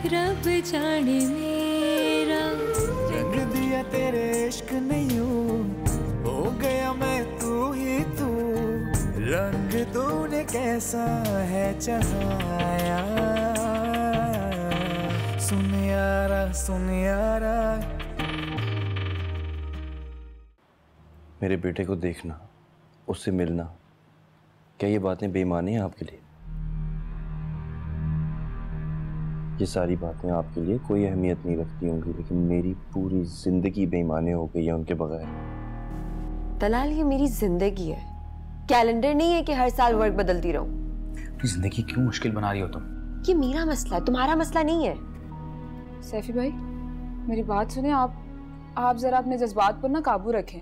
रब जाने मेरा रंग दिया तेरे इश्क ने यूं, हो गया मैं तू ही तू। रंग तूने कैसा है चढ़ाया, सुन यारा सुन यारा। मेरे बेटे को देखना, उससे मिलना, क्या ये बातें बेईमानी हैं आपके लिए? ये सारी बातें आपके लिए कोई अहमियत नहीं रखती होंगी, लेकिन मेरी पूरी जिंदगी बेईमानी हो गई है उनके बगैर। तलाल, ये मेरी जिंदगी है, कैलेंडर नहीं है कि हर साल वर्क बदलती रहूं। जिंदगी क्यों मुश्किल बना रही हो तुम? ये मेरा मसला है, तुम्हारा मसला नहीं है। सैफी भाई, मेरी बात सुने। आप जरा अपने जज्बात पर ना काबू रखें।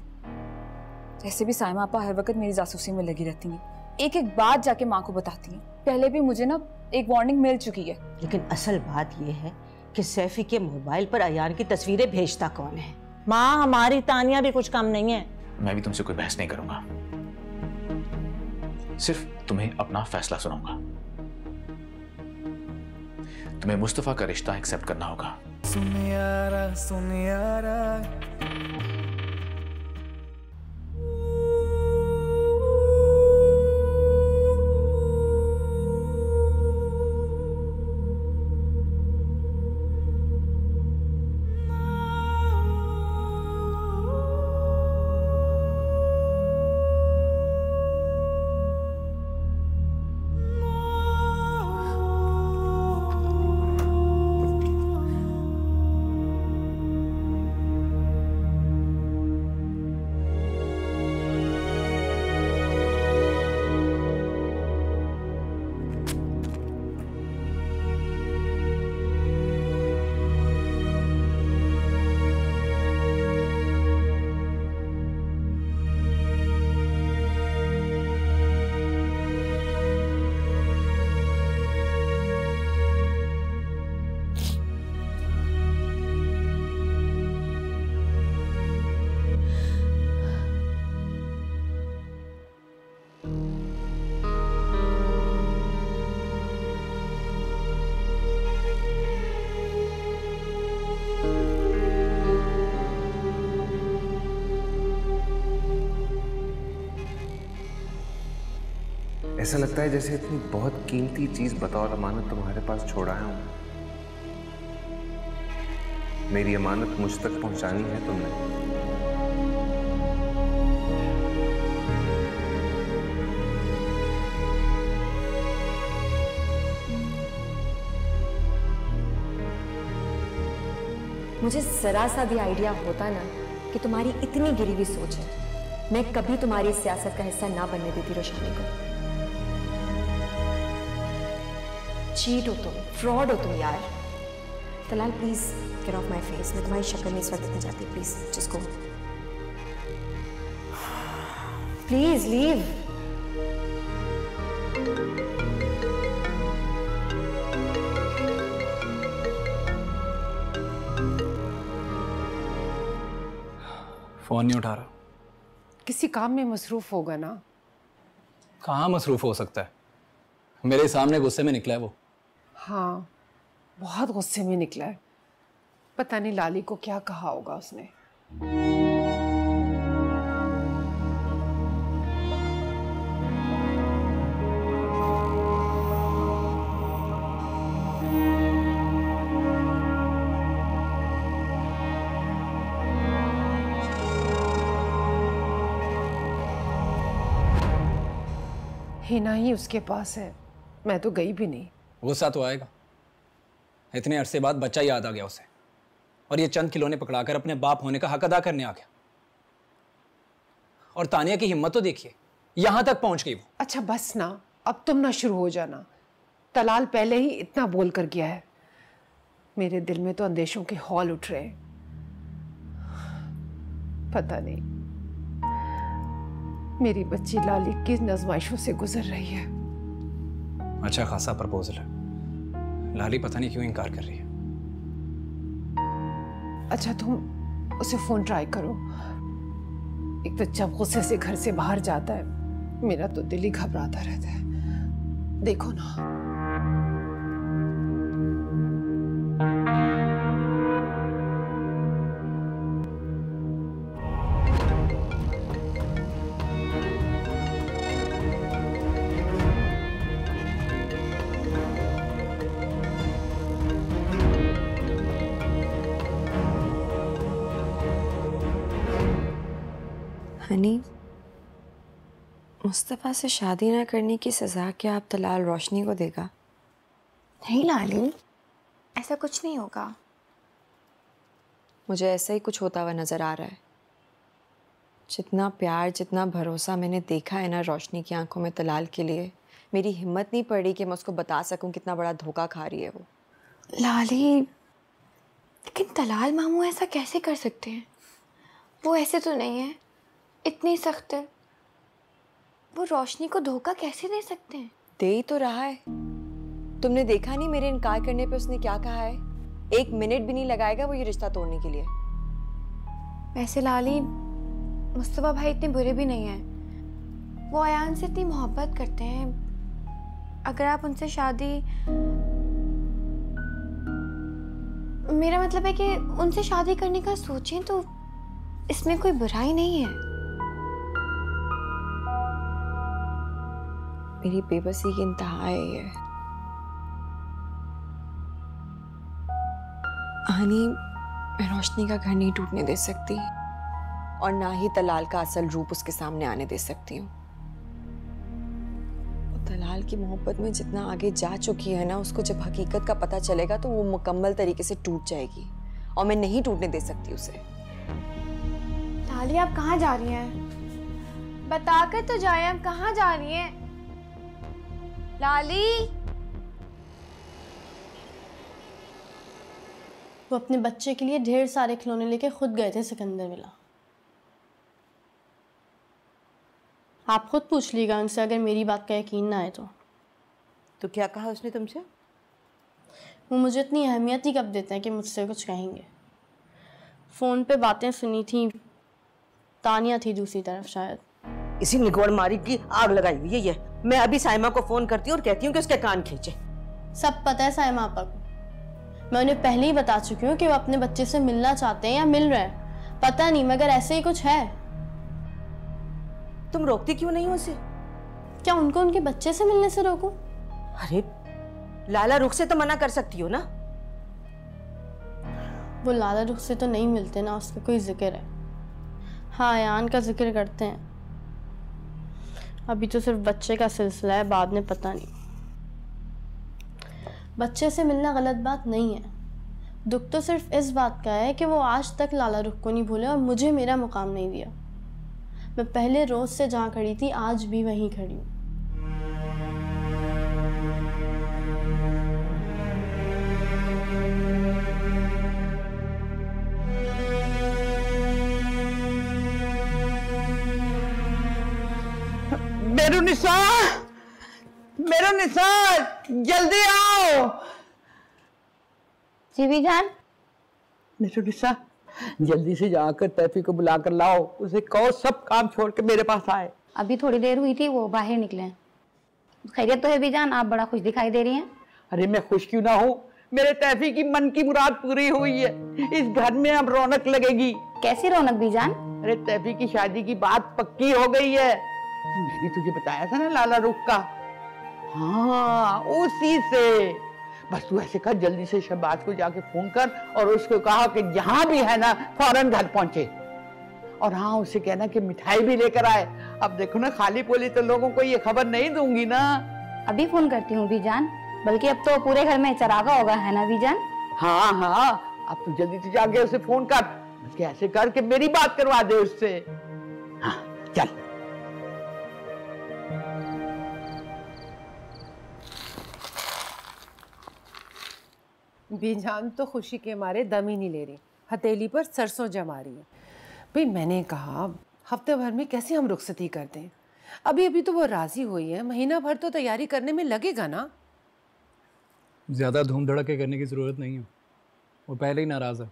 जैसे भी साइमा आपा हर वक्त मेरी जासूसी में लगी रहती हैं, एक एक बात जाके माँ को बताती हैं। पहले भी मुझे ना एक वार्निंग मिल चुकी है। लेकिन असल बात यह है कि सैफी के मोबाइल पर अयान की तस्वीरें भेजता कौन है? माँ, हमारी तानिया भी कुछ कम नहीं है। मैं भी तुमसे कोई बहस नहीं करूंगा, सिर्फ तुम्हें अपना फैसला सुनाऊंगा। तुम्हें मुस्तफा का रिश्ता एक्सेप्ट करना होगा। सुन यारा सुन यारा। ऐसा लगता है जैसे इतनी बहुत कीमती चीज बतौर अमानत तुम्हारे पास छोड़ा है। मेरी अमानत मुझ तक पहुंचानी है तुमने। मुझे जरा सा भी आइडिया होता ना कि तुम्हारी इतनी गिरी हुई सोच है, मैं कभी तुम्हारी सियासत का हिस्सा ना बनने देती रोशानी को। चीट हो तुम, फ्रॉड हो तुम यार। Talal please get of my face. मैं तुम्हारी शक्ल में इस वक्त नहीं जाती। प्लीज जिसको प्लीज लीव। फोन नहीं उठा रहा। किसी काम में मसरूफ होगा ना। कहाँ मसरूफ हो सकता है? मेरे सामने गुस्से में निकला है वो। हाँ, बहुत गुस्से में निकला है। पता नहीं लाली को क्या कहा होगा उसने। हिना ही उसके पास है, मैं तो गई भी नहीं। गुस्सा तो आएगा। इतने अरसे बाद बच्चा याद आ गया उसे, और ये चंद खिलौने पकड़ाकर अपने बाप होने का हक अदा करने आ गया। और तानिया की हिम्मत तो देखिए, यहां तक पहुंच गई वो। अच्छा बस ना, अब तुम ना शुरू हो जाना। तलाल पहले ही इतना बोल कर गया है। मेरे दिल में तो अंदेशों के हौल उठ रहे हैं। पता नहीं मेरी बच्ची लाली किस आजमाइशों से गुजर रही है। अच्छा खासा प्रपोजल है, लाली पता नहीं क्यों इनकार कर रही है। अच्छा तुम उसे फोन ट्राई करो। एक तो जब गुस्से से घर से बाहर जाता है, मेरा तो दिल ही घबराता रहता है। देखो ना। हनी, मुस्तफ़ा से शादी ना करने की सज़ा क्या अब तलाल रोशनी को देगा? नहीं लाली, ऐसा कुछ नहीं होगा। मुझे ऐसा ही कुछ होता हुआ नज़र आ रहा है। जितना प्यार, जितना भरोसा मैंने देखा है ना रोशनी की आंखों में तलाल के लिए, मेरी हिम्मत नहीं पड़ी कि मैं उसको बता सकूं कितना बड़ा धोखा खा रही है वो। लाली, लेकिन तलाल मामू ऐसा कैसे कर सकते हैं? वो ऐसे तो नहीं है, इतनी सख्त है। वो रोशनी को धोखा कैसे दे सकते हैं? दे ही तो रहा है। तुमने देखा नहीं मेरे इनकार करने पे उसने क्या कहा है? 1 मिनट भी नहीं लगाएगा वो ये रिश्ता तोड़ने के लिए। वैसे लाली, मुस्तफ़ा भाई इतने बुरे भी नहीं हैं। वो अयान से इतनी मोहब्बत करते हैं। अगर आप उनसे शादी, मेरा मतलब है कि उनसे शादी करने का सोचें तो इसमें कोई बुराई नहीं है। मेरी बेबसी की इंतहा है ये। हनी, मैं रोशनी का घर नहीं टूटने दे सकती और ना ही तलाल का असल रूप उसके सामने आने दे सकती हूँ। वो तलाल की मोहब्बत में जितना आगे जा चुकी है ना, उसको जब हकीकत का पता चलेगा तो वो मुकम्मल तरीके से टूट जाएगी और मैं नहीं टूटने दे सकती उसे। लाली, आप कहाँ जा रही हैं? बताकर तो जाए, आप कहाँ जा रही हैं? लाली, वो अपने बच्चे के लिए ढेर सारे खिलौने लेके खुद गए थे सिकंदर विला। आप खुद पूछ लीजिएगा उनसे अगर मेरी बात का यकीन ना आए तो क्या कहा उसने तुमसे? वो मुझे इतनी अहमियत ही कब देते हैं कि मुझसे कुछ कहेंगे। फ़ोन पे बातें सुनी थी, तानिया थी दूसरी तरफ शायद। इसी निगोड़ मारी की आग लगाई हुई है ये। मैं अभी साइमा को फोन करती हूँ और कहती हूँ कि उसके कान खींचे। सब पता है साइमा आपा को। मैं उन्हें पहले ही बता चुकी हूँ कि वो अपने बच्चे से मिलना चाहते हैं या मिल रहे हैं। पता नहीं मगर ऐसे ही कुछ है। तुम रोकती क्यों नहीं हो उसे? क्या उनको उनके बच्चे से मिलने से रोकूं? अरे लाला रुख से तो मना कर सकती हो ना। वो लाला रुख से तो नहीं मिलते ना, उसका कोई जिक्र है। हाँ, अयान का जिक्र करते हैं। अभी तो सिर्फ बच्चे का सिलसिला है, बाद में पता नहीं। बच्चे से मिलना गलत बात नहीं है। दुख तो सिर्फ इस बात का है कि वो आज तक लाला रुख को नहीं भूले और मुझे मेरा मुकाम नहीं दिया। मैं पहले रोज से जहाँ खड़ी थी आज भी वहीं खड़ी हूँ। मेरू निसार, मेरू निसार, जल्दी आओ। जीवी जान, मेरू निसार, जल्दी से जाकर तैफी को बुला कर लाओ। उसे कहो सब काम छोड़ के मेरे पास आए। अभी थोड़ी देर हुई थी वो बाहर निकले। खैरियत तो है बीजान? आप बड़ा खुश दिखाई दे रही हैं। अरे मैं खुश क्यों ना हूँ, मेरे तैफी की मन की मुराद पूरी हुई है। इस घर में अब रौनक लगेगी। कैसी रौनक बीजान? अरे तैफी की शादी की बात पक्की हो गई है। मैंने तुझे बताया था ना लाला रुख का। हाँ, उसी से। बस तू ऐसे कर, जल्दी से शहबाज को जाके फोन कर और उसको कहा कि जहां भी है ना फौरन घर पहुंचे। और हाँ, उसे कहना कि मिठाई भी लेकर आए। अब देखो ना, खाली पोली तो लोगों को ये खबर नहीं दूंगी ना। अभी फोन करती हूँ बीजान। बल्कि अब तो पूरे घर में चरागा होगा, है ना बीजान? हाँ हाँ, अब तू जल्दी से जाके उसे फोन कर। बल्कि ऐसे कर के मेरी बात करवा दे उससे। हाँ चल। बीजान तो खुशी के मारे दम ही नहीं ले रही, हथेली पर सरसों जमा रही है। भाई मैंने कहा हफ्ते भर में कैसे हम रुखसती कर दें। अभी अभी तो वो राजी हुई है, महीना भर तो तैयारी करने में लगेगा ना। ज़्यादा धूम धड़के करने की ज़रूरत नहीं है, वो पहले ही नाराज़ है।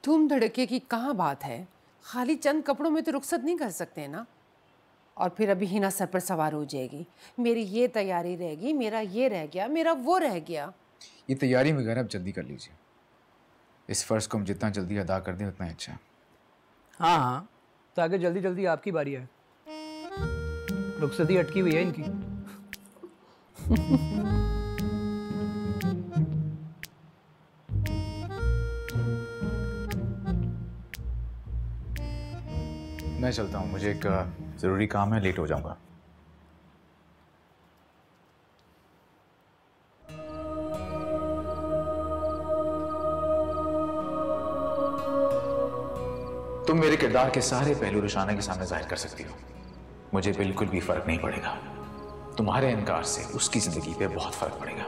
धूम धड़के की कहाँ बात है, खाली चंद कपड़ों में तो रुखसत नहीं कर सकते ना। और फिर अभी हिना सर पर सवार हो जाएगी, मेरी ये तैयारी रहेगी, मेरा ये रह गया, मेरा वो रह गया। ये तैयारी वगैरह अब जल्दी कर लीजिए। इस फर्ज को हम जितना जल्दी अदा कर दें उतना अच्छा। हाँ हाँ, ताकि जल्दी जल्दी आपकी बारी आए। रुखसती अटकी हुई है इनकी। मैं मैं चलता हूँ, मुझे एक ज़रूरी काम है, लेट हो जाऊंगा। तुम मेरे किरदार के सारे पहलू रुशाना के सामने जाहिर कर सकती हो, मुझे बिल्कुल भी फर्क नहीं पड़ेगा। तुम्हारे इनकार से उसकी जिंदगी पे बहुत फर्क पड़ेगा।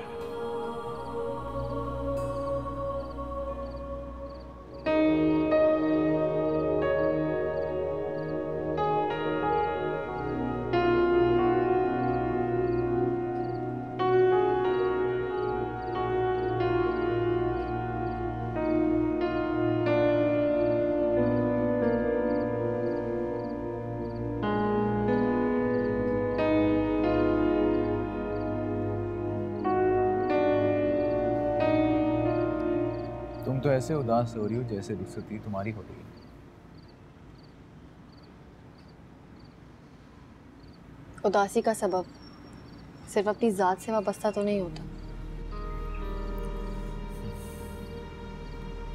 तुम तो ऐसे उदास हो रही हो जैसे रुखसती तुम्हारी हो रही है। उदासी का सबब सिर्फ अपनी जात से वाबस्ता तो नहीं होता।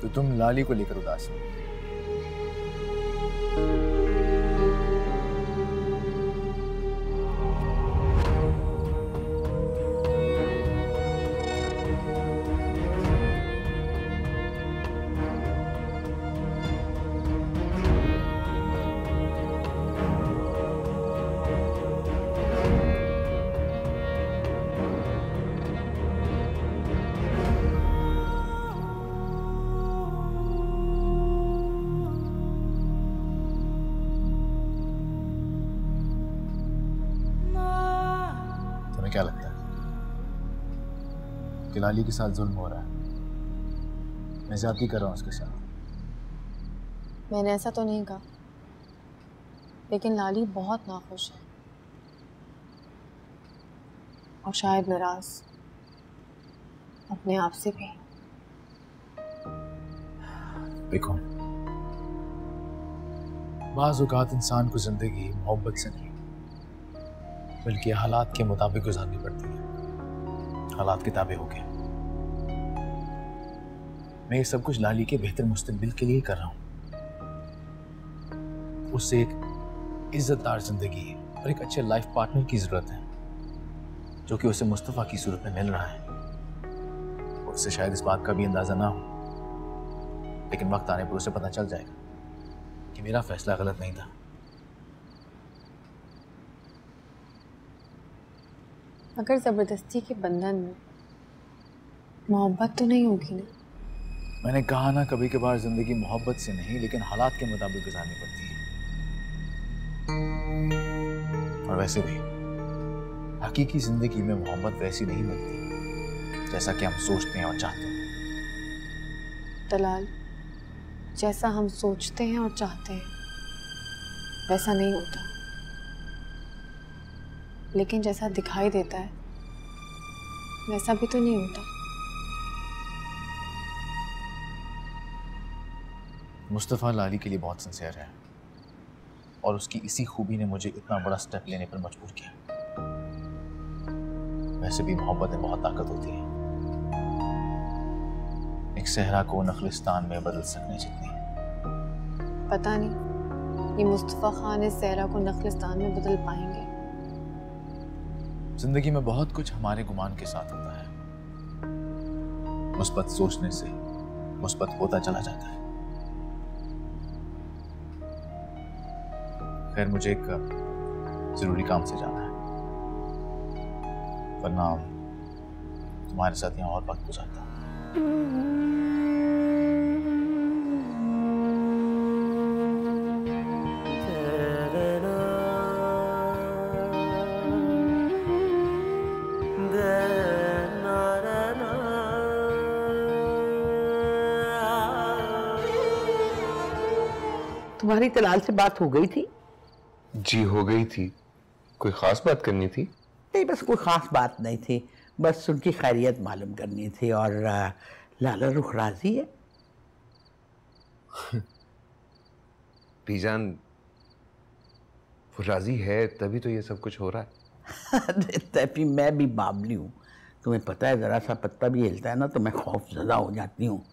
तो तुम लाली को लेकर उदास हो। क्या लगता है कि लाली के साथ जुल्म हो रहा है? मैं ज्यादती कर रहा हूं उसके साथ। मैंने ऐसा तो नहीं कहा, लेकिन लाली बहुत नाखुश है और शायद नाराज अपने आप से भी। देखो, बाज़ औक़ात इंसान को जिंदगी मोहब्बत से नहीं बल्कि हालात के मुताबिक गुजारनी पड़ती है। हालात के ताबे हो गए। मैं ये सब कुछ लाली के बेहतर मुस्तकबिल के लिए कर रहा हूं। उससे एक इज्जतदार जिंदगी और एक अच्छे लाइफ पार्टनर की जरूरत है, जो कि उसे मुस्तफ़ा की सूरत में मिल रहा है। उससे शायद इस बात का भी अंदाजा ना हो, लेकिन वक्त आने पर उसे पता चल जाएगा कि मेरा फैसला गलत नहीं था। अगर जबरदस्ती के बंधन में मोहब्बत तो नहीं होगी ना? मैंने कहा ना, कभी कभार जिंदगी मोहब्बत से नहीं लेकिन हालात के मुताबिक गुजारनी पड़ती है। और वैसे भी हकीकी जिंदगी में मोहब्बत वैसी नहीं मिलती जैसा कि हम सोचते हैं और चाहते हैं। दलाल, जैसा हम सोचते हैं और चाहते हैं वैसा नहीं होता, लेकिन जैसा दिखाई देता है वैसा भी तो नहीं होता। मुस्तफ़ा लाली के लिए बहुत सिंसियर है और उसकी इसी खूबी ने मुझे इतना बड़ा स्टेप लेने पर मजबूर किया। वैसे भी मोहब्बत में बहुत ताकत होती है, एक सहरा को नखलिस्तान में बदल सकने जितनी। पता नहीं ये मुस्तफ़ा खान इस सहरा को नखलिस्तान में बदल पाएंगे। जिंदगी में बहुत कुछ हमारे गुमान के साथ होता है। मुस्बत सोचने से मुस्बत होता चला जाता है। खैर, मुझे एक जरूरी काम से जाना है, वरना तुम्हारे साथ यहाँ और वक्त गुजारता हूँ। तुम्हारी तलाल से बात हो गई थी? जी हो गई थी। कोई खास बात करनी थी? नहीं, बस कोई खास बात नहीं थी, बस उनकी खैरियत मालूम करनी थी। और लाला रुख राजी है? बीजान, वो राजी है तभी तो ये सब कुछ हो रहा है। तभी मैं भी बाबली हूँ, तुम्हें पता है, जरा सा पत्ता भी हिलता है ना तो मैं खौफजदा हो जाती हूँ।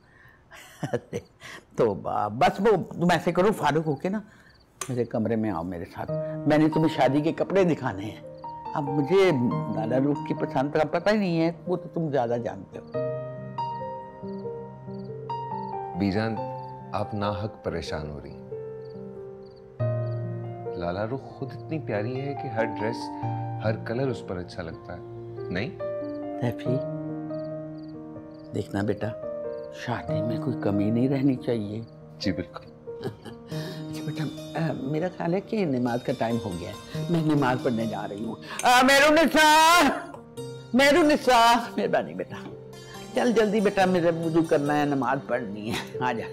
तो बस वो तुम ऐसे करो, फारूक होके ना मेरे कमरे में आओ मेरे साथ। मैंने तुम्हें शादी के कपड़े दिखाने हैं। अब मुझे लाला रुख की पसंद का पता ही नहीं है, वो तो तुम ज्यादा जानते हो। बीजान, आप नाहक परेशान हो रही हैं। लाला रुख खुद इतनी प्यारी है कि हर ड्रेस, हर कलर उस पर अच्छा लगता है। नहीं सैफी, देखना बेटा, शादी में कोई कमी नहीं रहनी चाहिए। जी बिल्कुल। अच्छा बेटा, मेरा ख्याल है कि नमाज का टाइम हो गया है, मैं नमाज पढ़ने जा रही हूँ। मेहरुनिसा, मेहरबानी बेटा, चल जल्दी बेटा, मेरे वुजू करना है, नमाज पढ़नी है, आ जा।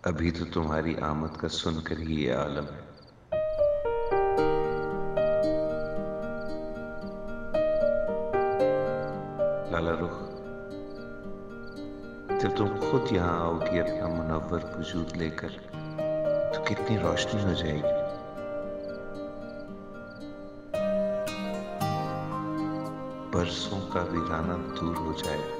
अभी तो तुम्हारी आमद का सुनकर ही ये आलम है। लाला रुख, जब तुम खुद यहाँ आओगी अपना मुनव्वर वजूद लेकर, तो कितनी रोशनी हो जाएगी। बरसों का वीराना दूर हो जाएगा।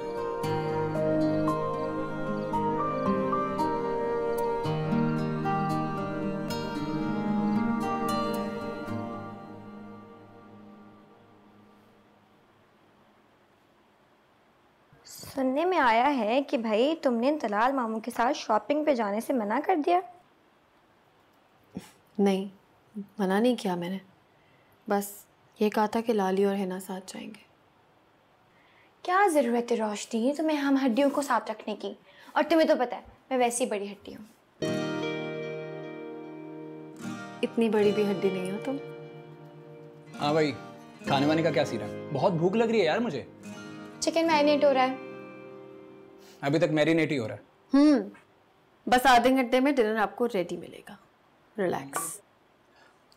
सुनने में आया है कि भाई तुमने दलाल मामू के साथ शॉपिंग पे जाने से मना कर दिया। नहीं, मना नहीं किया मैंने, बस ये कहा था कि लाली और हिना साथ जाएंगे। क्या ज़रूरत है रोशनी तुम्हें हम हड्डियों को साथ रखने की, और तुम्हें तो पता है मैं वैसी बड़ी हड्डी हूँ। इतनी बड़ी भी हड्डी नहीं हो तुम। हाँ भाई, खाने वाने का क्या सीन है? बहुत भूख लग रही है यार मुझे। चिकन मैरिनेट हो रहा है। अभी तक मैरिनेट ही हो रहा है। बस आधे घंटे में डिनर आपको रेडी मिलेगा, रिलैक्स।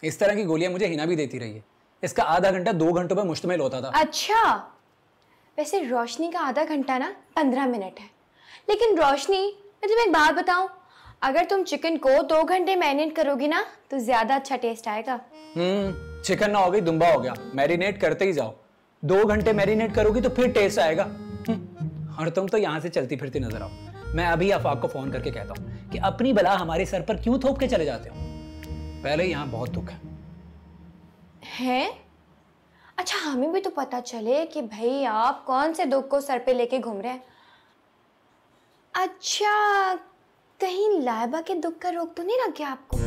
इस तरह की गोलियां मुझे हिना भी देती रही है। इसका आधा घंटा 2 घंटों में मुश्तमिल होता था। अच्छा, वैसे रोशनी का आधा घंटा ना 15 मिनट है। लेकिन रोशनी, मैं तुम्हें एक बात बताऊं, अगर तुम चिकन को 2 घंटे मैरिनेट करोगी ना तो ज्यादा अच्छा टेस्ट आएगा। चिकन ना हो गई दुम्बा हो गया, मैरिनेट करते ही जाओ। 2 घंटे मैरिनेट करोगी तो फिर टेस्ट आएगा। और तुम तो यहाँ से चलती फिरती नजर आओ। मैं अभी आफाक को फोन करके कहता हूँ कि अपनी बला हमारे सर पर क्यों थोप के चले जाते हो। पहले यहाँ बहुत दुख है। अच्छा, हमें भी तो पता चले कि भाई आप कौन से दुख को सर पे लेके घूम रहे हैं। अच्छा, कहीं लाइबा के दुख का रोग तो नहीं लग गया आपको?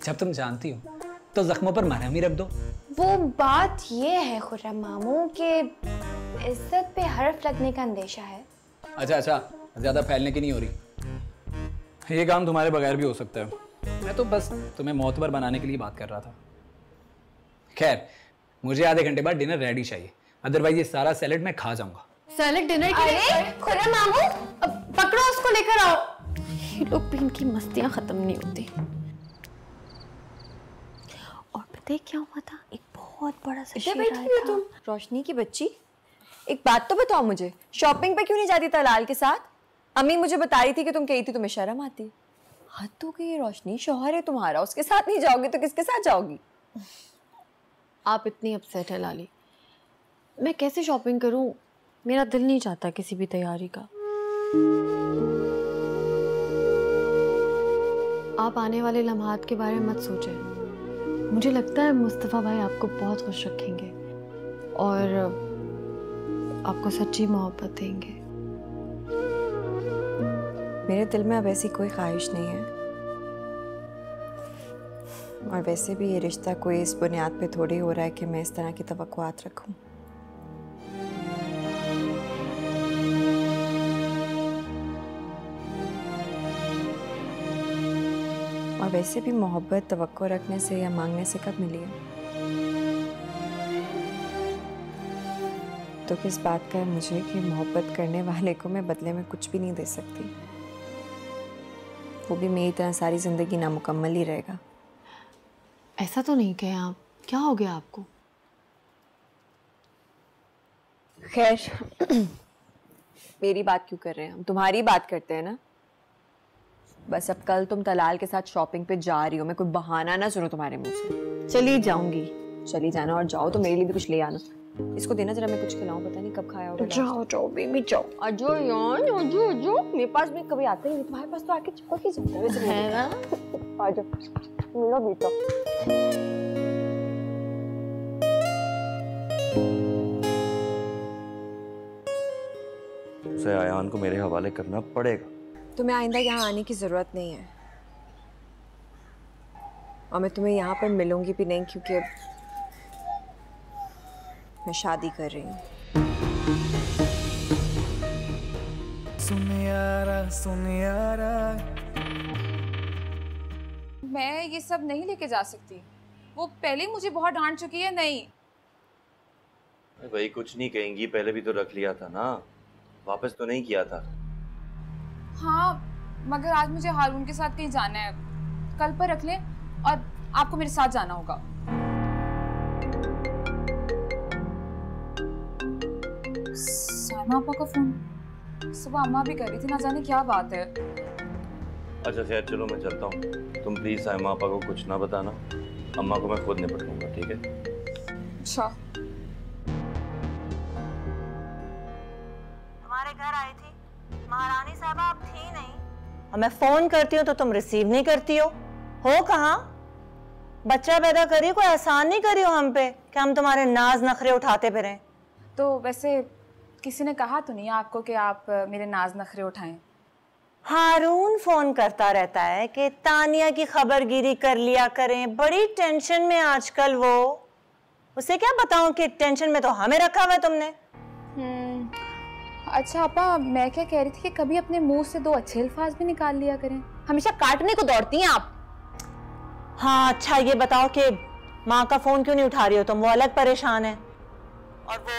जब तुम जानती हो तो जख्मों पर मरहम ही रख दो। वो बात ये है खुर्रम मामू के इज्जत पे हर्फ लगने का अंदेशा है। अच्छा, ज्यादा फैलने की नहीं हो रही। ये काम तुम्हारे बगैर भी हो सकता है। मैं तो बस तुम्हें मोतबर बनाने के लिए बात कर रहा था। खैर, मुझे आधे घंटे बाद डिनर रेडी चाहिए, अदरवाइज ये सारा सैलेड मैं खा जाऊंगा। सैलेड डिनर के लिए? खुर्रम मामू, पकड़ो उसको, लेकर आओ। ये लोग भी, इनकी मस्तियां खत्म नहीं होती। और पता है क्या हुआ था? एक बहुत बड़ा सा शेर आया था। तुम रोशनी की बच्ची, एक बात तो बताओ मुझे, शॉपिंग पे क्यों नहीं जाती तलाल के साथ? अम्मी मुझे बता रही थी कि तुम कही थी तुम्हें शर्म आती। हद तो गई रोशनी, शौहर है तुम्हारा, उसके साथ नहीं जाओगी तो किसके साथ जाओगी? आप इतनी अपसेट है लाली, मैं कैसे शॉपिंग करूं? मेरा दिल नहीं चाहता किसी भी तैयारी का। आप आने वाले लम्हात के बारे में मत सोचें। मुझे लगता है मुस्तफ़ा भाई आपको बहुत खुश रखेंगे और आपको सच्ची मोहब्बत देंगे। मेरे दिल में अब ऐसी कोई ख्वाहिश नहीं है, और वैसे भी ये रिश्ता कोई इस बुनियाद पे थोड़ी हो रहा है कि मैं इस तरह की तवक्कुआत रखूं। और वैसे भी मोहब्बत तवक्को रखने से या मांगने से कब मिली है? तो किस बात का है मुझे कि मोहब्बत करने वाले को मैं बदले में कुछ भी नहीं दे सकती? वो भी मेरी तरह सारी जिंदगी नामुकम्मल ही रहेगा। ऐसा तो नहीं कहे आप, क्या हो गया आपको? खैर मेरी बात क्यों कर रहे हैं हम, तुम्हारी बात करते हैं ना। बस अब कल तुम तलाल के साथ शॉपिंग पे जा रही हो, मैं कोई बहाना ना सुनो तुम्हारे मुंह से। चली जाऊंगी। चली जाना और जाओ तो मेरे लिए भी कुछ ले आना। इसको देना जरा, मैं कुछ खिलाऊं, पता नहीं कब खाया होगा। जाओ जाओ बेबी जाओ। अजो यार अजो अजो, मेरे पास भी कभी आते ही नहीं, तुम्हारे पास तो आके चिपक ही जाता है वैसे है ना। आजो मिलो बेटा। उसे आयान को मेरे हवाले करना पड़ेगा। तुम्हें आइंदा यहाँ आने की जरूरत नहीं है और मैं तुम्हें यहाँ पर मिलूंगी भी नहीं, क्योंकि मैं शादी कर रही हूँ। सुन यारा मैं ये सब नहीं लेके जा सकती, वो पहले ही मुझे बहुत डांट चुकी है। नहीं भाई कुछ नहीं कहेंगी, पहले भी तो रख लिया था ना, वापस तो नहीं किया था। हाँ मगर आज मुझे हारून के साथ कहीं जाना है, कल पर रख लें और आपको मेरे साथ जाना होगा। साइमा आपा का फोन सुबह अम्मा भी कर रही थी, ना जाने क्या बात है। अच्छा खैर चलो मैं चलता हूँ, तुम प्लीज साइमा आपा को कुछ ना बताना, अम्मा को मैं खुद निपट लूंगा, ठीक है? अच्छा। तुम्हारे घर आई थी महारानी साहबा, अब थी नहीं और मैं फोन करती हूँ तो तुम रिसीव नहीं करती हो कहाँ? बच्चा पैदा करी, कोई एहसान नहीं करी हो हम पे कि हम तुम्हारे नाज नखरे उठाते फिरें। तो वैसे किसी ने कहा तो नहीं आपको कि आप मेरे नाज नखरे उठाएं? हारून फोन करता रहता है कि तानिया की खबरगिरी कर लिया करें, बड़ी टेंशन में आजकल वो। उसे क्या बताऊं कि टेंशन में तो हमें रखा हुआ है तुमने। अच्छा आपा, मैं क्या कह रही थी कि कभी अपने मुंह से 2 अच्छे अल्फाज भी निकाल लिया करें, हमेशा काटने को दौड़ती हैं आप। हाँ अच्छा ये बताओ कि माँ का फोन क्यों नहीं उठा रही हो तुम? वो अलग परेशान है। और वो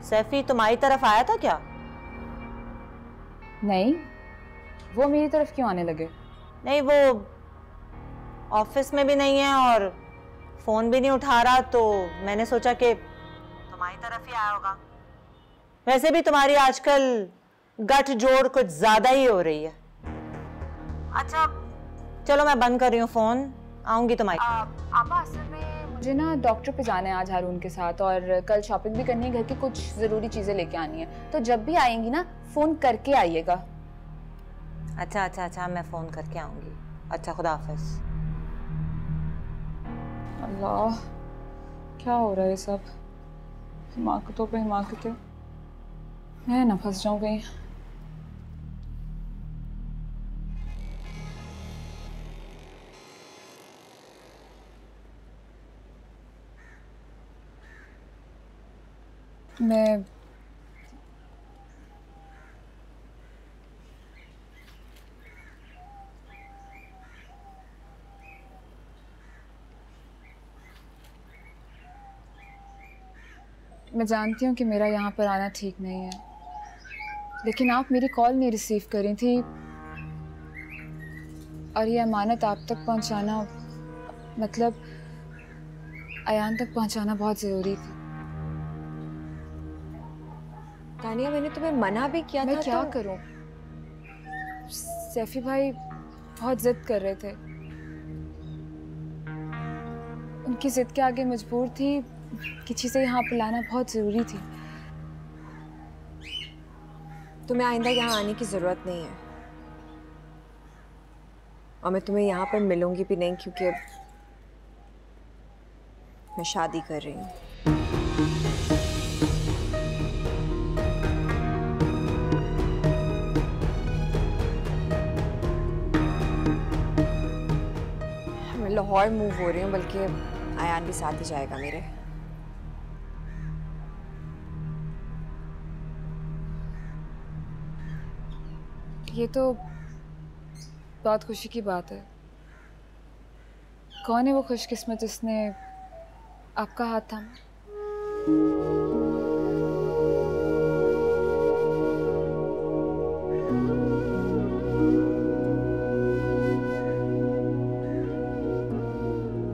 सैफी तुम्हारी तरफ आया था क्या? नहीं, वो मेरी तरफ क्यों आने लगे? नहीं, वो ऑफिस में भी नहीं है और फोन भी नहीं उठा रहा, तो मैंने सोचा कि तुम्हारी तरफ ही आया होगा। वैसे भी तुम्हारी आजकल गठजोड़ कुछ ज्यादा ही हो रही है। अच्छा चलो मैं बंद कर रही हूँ फोन, आऊंगी तुम्हारी। आपा असल में मुझे ना डॉक्टर पे जाना है आज हारून के साथ, और कल शॉपिंग भी करनी है, घर की कुछ जरूरी चीजें लेके आनी है, तो जब भी आएंगी ना फोन करके आइएगा। अच्छा अच्छा अच्छा, मैं फोन करके आऊंगी। अच्छा खुदा हाफिज। अल्लाह क्या हो रहा है सब, हिमाकतों पे हिमाकतें, मैं ना फंस जाऊं कहीं। मैं जानती हूँ कि मेरा यहाँ पर आना ठीक नहीं है, लेकिन आप मेरी कॉल नहीं रिसीव कर रही थी और ये अमानत आप तक पहुँचाना, मतलब अयान तक पहुँचाना बहुत ज़रूरी थी। तानिया मैंने तुम्हें मना भी किया था। मैं क्या करूं? सैफी भाई बहुत जिद कर रहे थे, उनकी जिद के आगे मजबूर थी कि चीजें यहाँ पे लाना बहुत जरूरी थी। तुम्हें आइंदा यहाँ आने की जरूरत नहीं है और मैं तुम्हें यहाँ पर मिलूंगी भी नहीं, क्योंकि मैं शादी कर रही हूँ। मैं लाहौर मूव हो रही हूँ, बल्कि आयान भी साथ ही जाएगा मेरे। ये तो बहुत खुशी की बात है। कौन है वो खुशकिस्मत जिसने आपका हाथ थामा?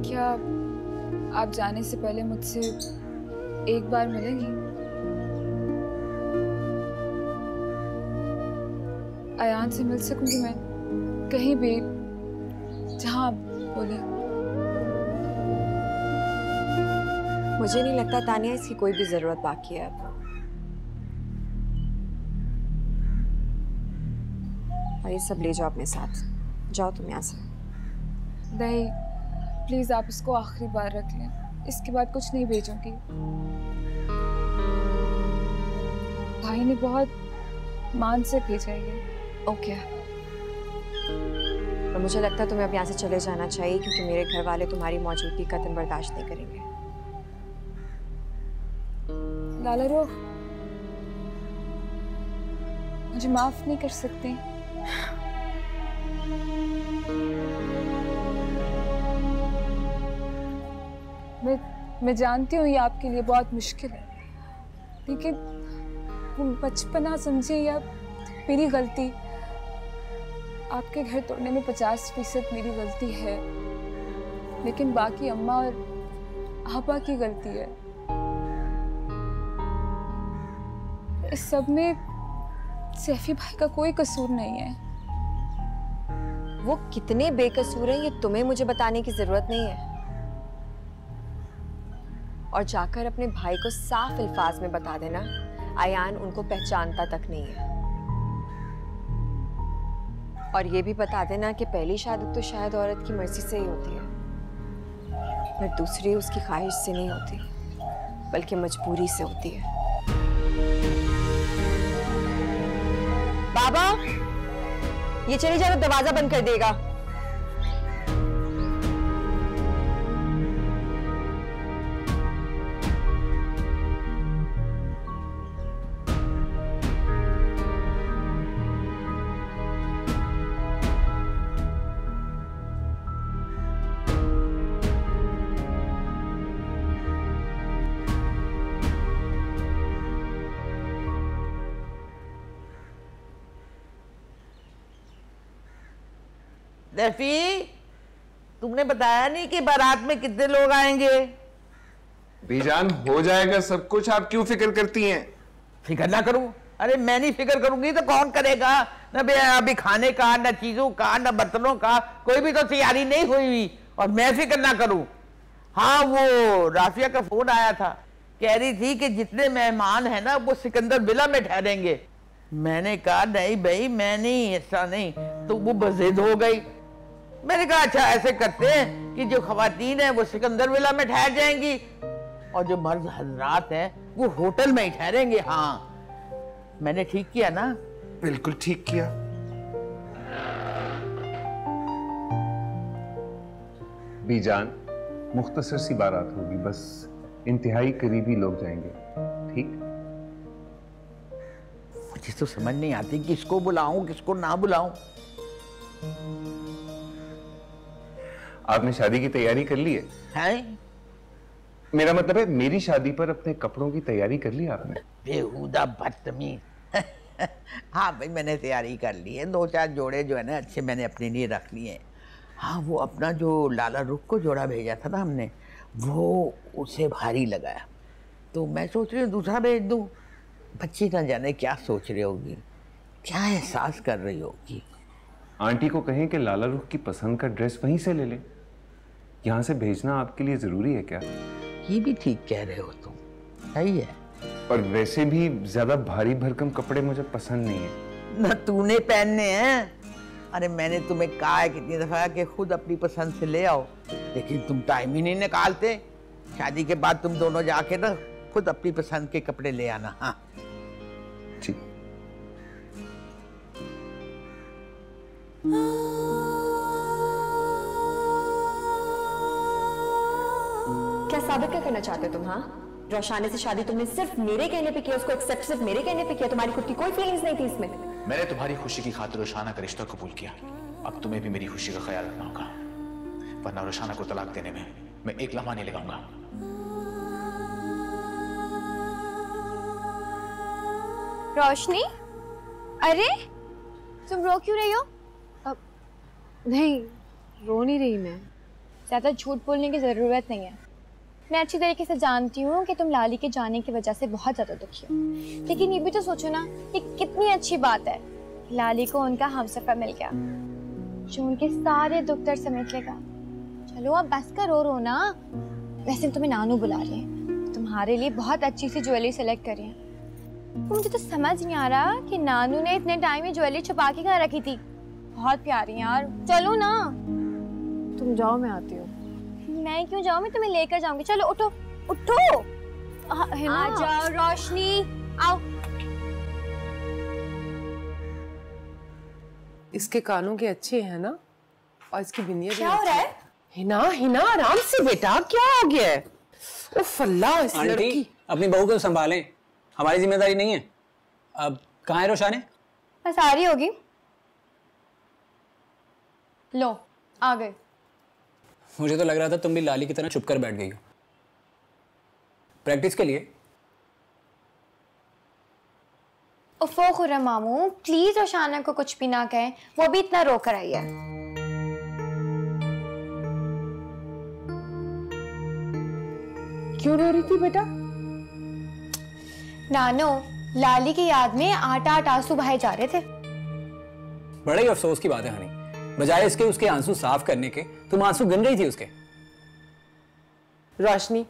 क्या आप जाने से पहले मुझसे एक बार मिलेंगी? अयान से मिल सकूंगी मैं कहीं भी, जहां आप बोले। मुझे नहीं लगता तानिया इसकी कोई भी जरूरत बाकी है अब। और ये सब ले जाओ अपने साथ, जाओ तुम यहाँ से। नहीं प्लीज आप इसको आखिरी बार रख लें, इसके बाद कुछ नहीं भेजूंगी। भाई ने बहुत मान से भेजा ये। ओके, और मुझे लगता है तुम्हें अब यहाँ से चले जाना चाहिए, क्योंकि मेरे घर वाले तुम्हारी मौजूदगी का दिन बर्दाश्त नहीं करेंगे। लाला रुख, मुझे माफ नहीं कर सकते? मैं जानती हूँ ये आपके लिए बहुत मुश्किल है, लेकिन बचपना समझे या मेरी गलती, आपके घर तोड़ने में 50% मेरी गलती है, लेकिन बाकी अम्मा और आपा की गलती है। इस सब में सैफी भाई का कोई कसूर नहीं है। वो कितने बेकसूर हैं ये तुम्हें मुझे बताने की जरूरत नहीं है। और जाकर अपने भाई को साफ अल्फाज में बता देना, अयान उनको पहचानता तक नहीं है। और ये भी बता देना कि पहली शादी तो शायद औरत की मर्जी से ही होती है, पर दूसरी उसकी ख्वाहिश से नहीं होती, बल्कि मजबूरी से होती है। बाबा, ये चली जाए तो दरवाजा बंद कर देगा। सैफी, तुमने बताया नहीं कि बारात में कितने लोग आएंगे? बीजान, हो जाएगा सब कुछ, आप क्यों फिक्र करती हैं? फिक्र ना करूं? अरे मैं नहीं फिक्र करूंगी तो कौन करेगा? न अभी खाने का, न चीजों का, न बर्तनों का कोई भी तो तैयारी नहीं हुई और मैं फिक्र ना करूं। हाँ, वो राफिया का फोन आया था, कह रही थी कि जितने मेहमान है ना वो सिकंदर विला में ठहरेंगे। मैंने कहा नहीं भाई, मैं नहीं, ऐसा नहीं। तो वो बज़िद हो गई। मैंने कहा अच्छा ऐसे करते हैं कि जो खवातीन है वो सिकंदर विला में ठहर जाएंगी और जो मर्द हजरात हैं वो होटल में ही ठहरेंगे। हाँ, मैंने ठीक किया ना? बिल्कुल ठीक किया। बीजान, मुख्तसर सी बारात होगी, बस इंतहाई करीबी लोग जाएंगे, ठीक? मुझे तो समझ नहीं आती किसको बुलाऊं किसको ना बुलाऊं। आपने शादी की तैयारी कर ली है? मेरा मतलब है मेरी शादी पर अपने कपड़ों की तैयारी कर ली आपने? बेहुदा बदतमीज। हाँ भाई, मैंने तैयारी कर ली है। 2-4 जोड़े जो है ना अच्छे मैंने अपने लिए रख लिए हैं। हाँ, वो अपना जो लाला रुख को जोड़ा भेजा था ना हमने, वो उसे भारी लगाया, तो मैं सोच रही हूँ दूसरा भेज दूँ। बच्ची ना जाने क्या सोच रही होगी, क्या एहसास कर रही होगी। आंटी को कहें कि लाला रुख की पसंद का ड्रेस वहीं से ले ले। यहाँ से भेजना आपके लिए जरूरी है क्या? ये भी ठीक कह रहे हो तुम, सही है। और वैसे भी ज्यादा भारी भरकम कपड़े मुझे पसंद नहीं है। ना तूने पहनने हैं। अरे मैंने तुम्हें कहा है कितनी दफा कि खुद अपनी पसंद से ले आओ, लेकिन तुम टाइम ही नहीं निकालते। शादी के बाद तुम दोनों जाके ना खुद अपनी पसंद के कपड़े ले आना। हाँ ठीक। क्या साबित क्या करना चाहते हो तुम? हाँ, रोशानी से शादी तुमने सिर्फ मेरे कहने पे किया, उसको एक्सेप्ट सिर्फ मेरे कहने पे किया, तुम्हारी खुद की कोई फीलिंग्स नहीं थी इसमें। मैंने तुम्हारी खुशी की खातिर रोशाना का रिश्ता कबूल किया, अब तुम्हें भी मेरी खुशी का ख्याल रखना होगा, वरना रोशाना को तलाक देने में मैं एक लम्हा नहीं लगाऊंगा। रोशनी, अरे तुम रो क्यों रही हो? नहीं, रो नहीं रही मैं। ज़्यादा झूठ बोलने की ज़रूरत नहीं है। मैं अच्छी तरीके से जानती हूँ कि तुम लाली के जाने की वजह से बहुत ज़्यादा दुखी हो, लेकिन ये भी तो सोचो ना कि कितनी अच्छी बात है लाली को उनका हमसफर मिल गया जो उनके सारे दुख दर्द समेट लेगा। चलो अब बस करो रोना। वैसे तुम्हें नानू बुला रहे हैं, तुम्हारे लिए बहुत अच्छी सी ज्वेलरी सेलेक्ट करी है। मुझे तो समझ नहीं आ रहा कि नानू ने इतने टाइम में ज्वेलरी छुपा के कहाँ रखी थी। बहुत प्यारी यार, चलो ना। तुम जाओ, मैं आती हूँ। मैं क्यों जाऊँ, मैं तुम्हें लेकर जाऊंगी। चलो उठो उठो। आ जाओ रोशनी, आओ। इसके कानों के अच्छे हैं ना, और इसकी बिंदियां भी। क्या हो रहा है? हिना हिना आराम से बेटा, क्या हो गया है? उफ अल्लाह, इस लड़की। अपनी बहू को संभालें, हमारी जिम्मेदारी नहीं है। अब कहाँ है रोशाने? बस आ रही होगी। लो आ गए। मुझे तो लग रहा था तुम भी लाली की तरह चुप कर बैठ गई हो प्रैक्टिस के लिए। उफ़ो खुर्रम मामू, प्लीज रोशाना को कुछ भी ना कहें, वो भी इतना रो कर आई है। क्यों रो रही थी बेटा? नानो, लाली की याद में 8-8 आंसू बहाए जा रहे थे। बड़े ही अफसोस की बात है हनी, बजाय इसके उसके आंसू साफ करने के तुम आंसू गिन रही थी उसके। रोशनी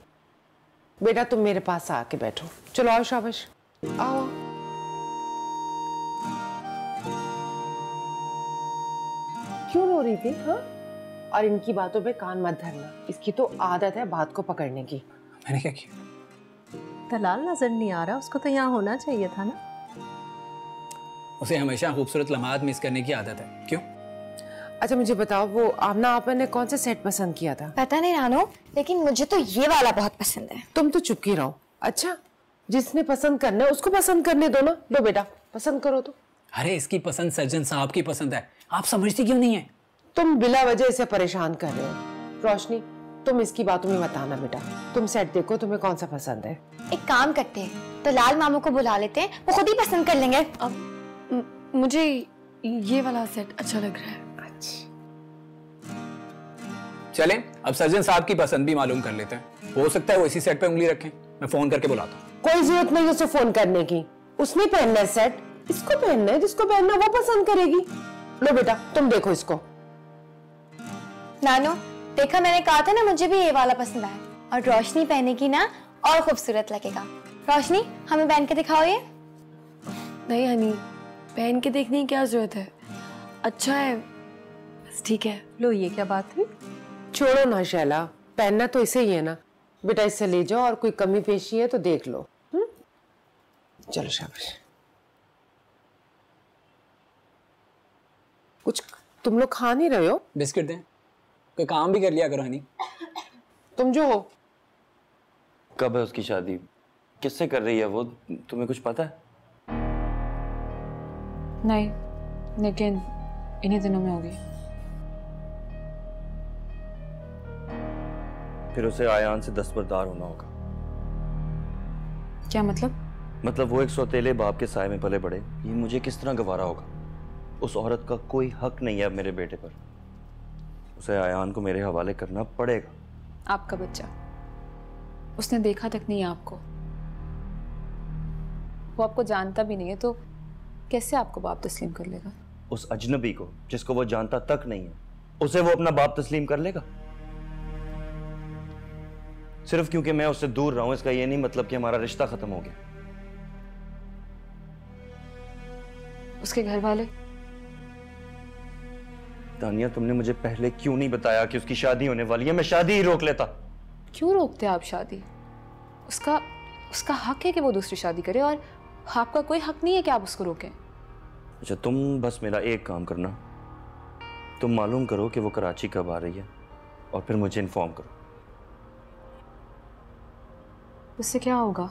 बेटा, तुम मेरे पास आके बैठो। चलो आओ, शाबाश आओ। क्यों रो रही थी? हाँ, और इनकी बातों पे कान मत धरना, इसकी तो आदत है बात को पकड़ने की। मैंने क्या किया? दलाल नजर नहीं आ रहा, उसको तो यहाँ होना चाहिए था ना। उसे हमेशा खूबसूरत लम्हात मिस करने की आदत है। क्यों? अच्छा मुझे बताओ, वो आमना आपा ने कौन सा सेट पसंद किया था? पता नहीं नानो, लेकिन मुझे तो ये वाला बहुत पसंद है। तुम तो चुप की रहो। अच्छा, जिसने पसंद करना है उसको पसंद करने दो ना। लो बेटा, पसंद करो तो। अरे इसकी पसंद सर्जन साहब की पसंद है, आप समझती क्यों नहीं है? तुम बिला वजह इसे परेशान कर रहे हो। रोशनी, तुम इसकी बातों में मत आना बेटा। तुम सेट देखो, तुम्हें कौन सा पसंद है। एक काम करते हैं, तो लाल मामू को बुला लेते हैं, वो खुद ही पसंद कर लेंगे। अब मुझे ये वाला सेट अच्छा लग रहा है। चलें, अब सर्जन साहब की पसंद भी मालूम कर लेते हैं। हो सकता है वो इसी सेट पे उंगली रखें। मैं फोन करके बुलाता हूँ। कोई जरूरत नहीं उसे फोन करने की, उसने पहनना है सेट, इसको पहनना है, जिसको पहनना वो पसंद करेगी। लो बेटा, तुम देखो इसको। नानो, देखा मैंने कहा था ना, मुझे भी ये वाला पसंद आया। और रोशनी पहनेगी ना, और खूबसूरत लगेगा। रोशनी, हमें पहन के दिखाओ ये। नहीं हनी, पहन के देखने की क्या जरूरत है, अच्छा है बस, ठीक है। लो, ये क्या बात हुई? छोड़ो ना शैला, पहनना तो इसे ही है ना बेटा। इससे ले जाओ, और कोई कमी पेशी है तो देख लो। चलो शाबाश। कुछ तुम लोग खा नहीं रहे हो? बिस्किट दें, कोई काम भी कर लिया करो हनी। तुम जो हो। कब है उसकी शादी? किससे कर रही है वो? तुम्हें कुछ पता है? नहीं, लेकिन इन्हीं दिनों में होगी। फिर उसे आयान से दस्तबरदार होना होगा। क्या मतलब? मतलब वो एक सौतेले बाप के साए में पले बड़े, ये मुझे किस तरह गवारा होगा? उस औरत का कोई हक नहीं है अब मेरे बेटे पर। उसे आयान को मेरे हवाले करना पड़ेगा। आपका बच्चा, उसने देखा तक नहीं आपको, वो आपको जानता भी नहीं है, तो कैसे आपको बाप तस्लीम कर लेगा? उस अजनबी को जिसको वो जानता तक नहीं है, उसे वो अपना बाप तस्लीम कर लेगा? सिर्फ क्योंकि मैं उससे दूर रहा हूं इसका ये नहीं मतलब कि हमारा रिश्ता खत्म हो गया। उसके घर वाले? तानिया, तुमने मुझे पहले क्यों नहीं बताया कि उसकी शादी होने वाली है? मैं शादी ही रोक लेता। क्यों रोकते आप शादी? उसका हक है कि वो दूसरी शादी करे, और आपका कोई हक नहीं है कि आप उसको रोकें। अच्छा, तुम बस मेरा एक काम करना, तुम मालूम करो कि वो कराची कब आ रही है, और फिर मुझे इन्फॉर्म करो। उससे क्या होगा?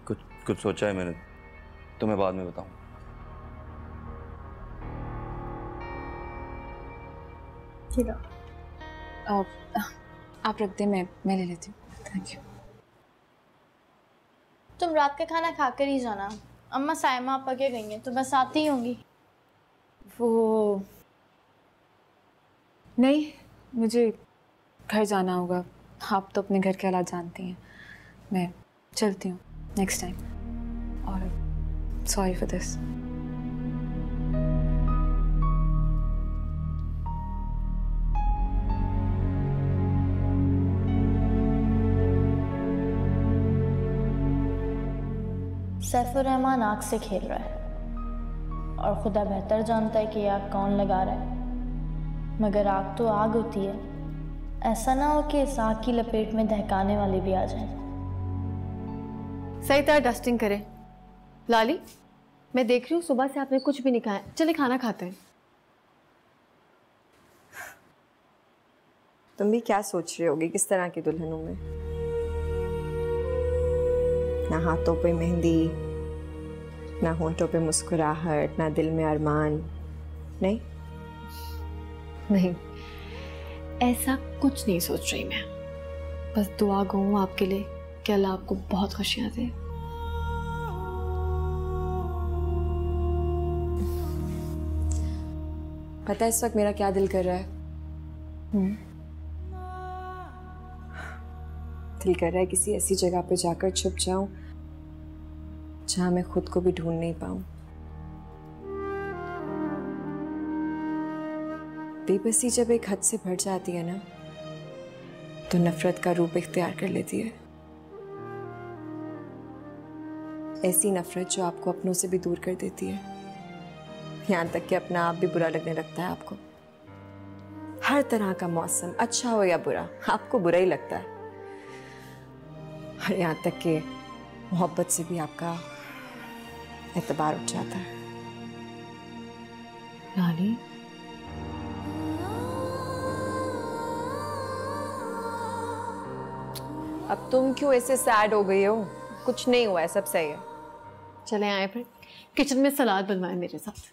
कुछ सोचा है मैंने, तुम्हें बाद में बताऊं। आप रख दे, मैं ले लेती हूँ। Thank you. तुम रात का खाना खाकर ही जाना। अम्मा साइमा आपा के गई हैं, तो बस आती ही होंगी। वो नहीं, मुझे घर जाना होगा। आप तो अपने घर के हालात जानती हैं। मैं चलती हूँ नेक्स्ट टाइम। और Sorry for this. Saifur Rahman आग से खेल रहा है और खुदा बेहतर जानता है कि ये आग कौन लगा रहा है, मगर आग तो आग होती है। ऐसा ना हो कि इस आग की लपेट में दहकाने वाले भी आ जाएं। सही तरह डस्टिंग करें। लाली, मैं देख रही हूँ सुबह से आपने कुछ भी नहीं खाया, चले खाना खाते हैं। तुम भी क्या सोच रही होगी किस तरह की दुल्हनों में? ना हाथों पे मेहंदी, ना होंठों पे मुस्कुराहट, ना दिल में अरमान। नहीं नहीं, ऐसा कुछ नहीं सोच रही मैं। बस दुआ गो हूँ आपके लिए कि अल्लाह आपको बहुत खुशियाँ दे। पता है इस वक्त मेरा क्या दिल कर रहा है? दिल कर रहा है किसी ऐसी जगह पे जाकर छुप जाऊं जहां मैं खुद को भी ढूंढ नहीं पाऊं। बेबसी जब एक हद से बढ़ जाती है ना, तो नफरत का रूप इख्तियार कर लेती है। ऐसी नफरत जो आपको अपनों से भी दूर कर देती है, यहाँ तक कि अपना आप भी बुरा लगने लगता है आपको। हर तरह का मौसम, अच्छा हो या बुरा, आपको बुरा ही लगता है। और यहाँ तक कि मोहब्बत से भी आपका एतबार उठ जाता है। लाली, अब तुम क्यों ऐसे सैड हो गई हो? कुछ नहीं हुआ है, सब सही है। चले आए फिर किचन में सलाद बनवाए मेरे साथ।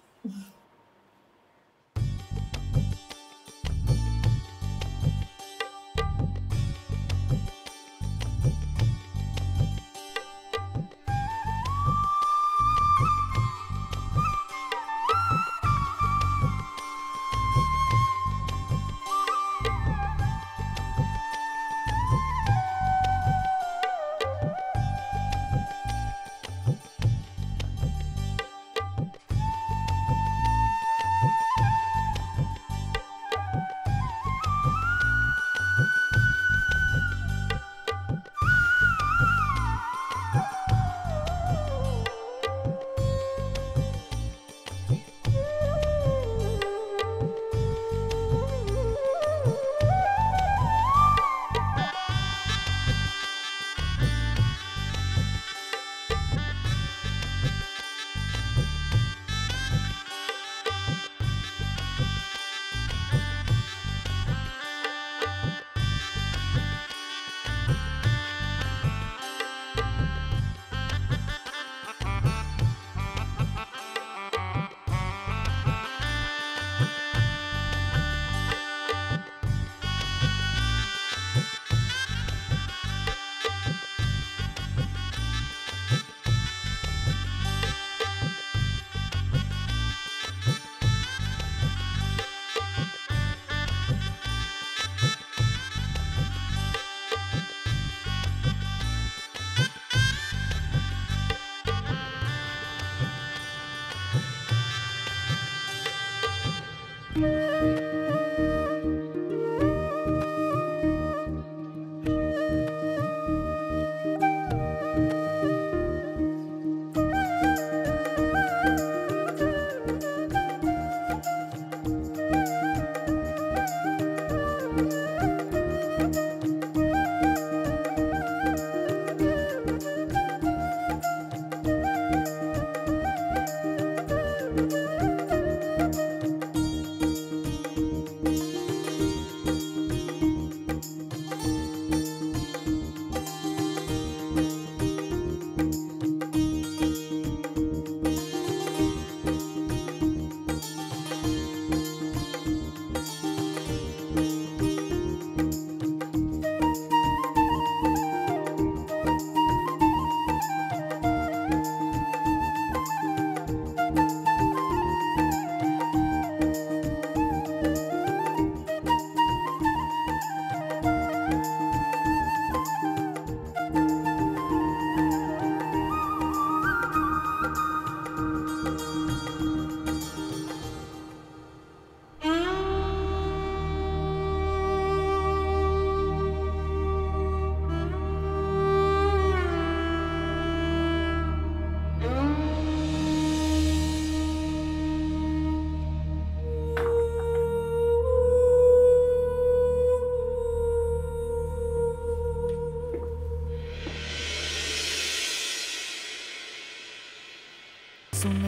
सुन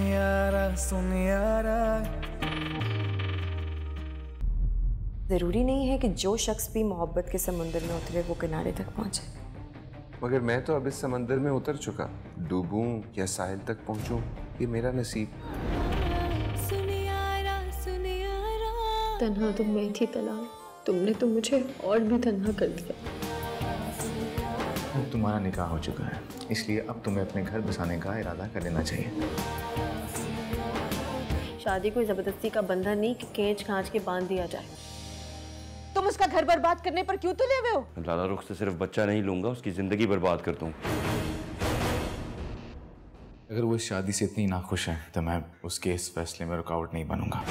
यारा। ज़रूरी नहीं है कि जो शख्स भी मोहब्बत के समुंदर में उतरे वो किनारे तक पहुंचे। मगर मैं तो अब इस समंदर में उतर चुका, डूबूं या साहिल तक पहुंचूं ये मेरा नसीब। तन्हा तो मैं थी तलाल, तुमने तो मुझे और भी तन्हा कर दिया। अब तुम्हारा निकाह हो चुका है, इसलिए अब तुम्हें अपने घर बसाने का इरादा कर लेना चाहिए। शादी कोई जबरदस्ती का बंधन नहीं कि खींच खांच के बांध दिया जाए। तुम उसका घर बर्बाद करने पर क्यों तुले हुए हो? लाला रुख से सिर्फ बच्चा नहीं लूंगा, उसकी जिंदगी बर्बाद कर दूं। अगर वो इस शादी से इतनी नाखुश है तो मैं उसके इस फैसले में रुकावट नहीं बनूंगा।